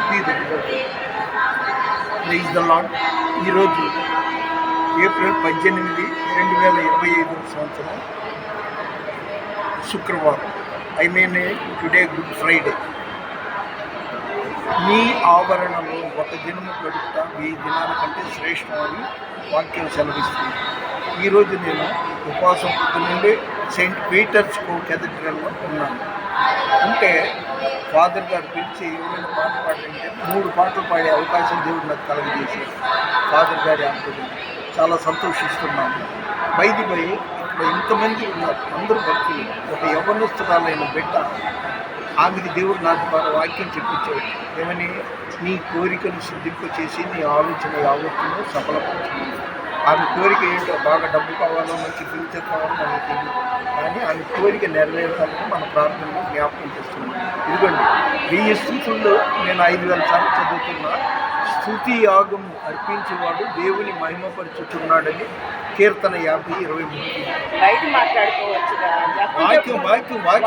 B the praise the Lord. ఈరోజు April 18, 2025 సంవత్సరం శుక్రవారం. Today good Friday. మీ ఆవరణలో ఒక దినము గడుపుట 1000 దినాల కంటే శ్రేష్టమని వాక్యం సెలవిస్తుంది. ఈరోజు నేను ఉపవాసం పొద్దునుండి సెయింట్ పీటర్స్ కేథడ్రల్లో ఉన్నాను. ఉంటే ఫాదర్ గారు పిలిచి ఎవరైనా పాట పాడంటే 3 పాటలు పాడే అవకాశం దేవుడు నాకు కలుగజేశారు. ఫాదర్ గారి ఆధ్వర్యంలో చాలా సంతోషిస్తున్నాను. ఇక్కడ ఇంతమంది ఉన్నారు, అందరూ భక్తులు. ఒక యవ్వనస్తురాలైన బిడ్డ, ఆమెకి దేవుడు నా ద్వారా వాక్యం చెప్పించాడు. ఏమని? నీ కోరికను సిద్ధింపచేసి నీ ఆలోచన యావత్తును సఫలపరచుకుంది. ఆమె కోరిక ఏంటో, బాగా డబ్బు కావాలో, మంచి ఫ్యూచర్ కావాలో మనకు తెలియదు. కానీ ఆమె కోరిక నెరవేర్చాలని మన ప్రార్థనలో జ్ఞాపకం చేస్తున్నాం. ఇదిగోండి, 1000 స్థుతుల్లో నేను 5000 సార్లు చదువుతున్నా. స్తుతి యాగము అర్పించేవాడు దేవుని మహిమపరుచుతున్నాడని కీర్తన 50:23. బయట మాట్లాడుకోవచ్చు. వాక్యం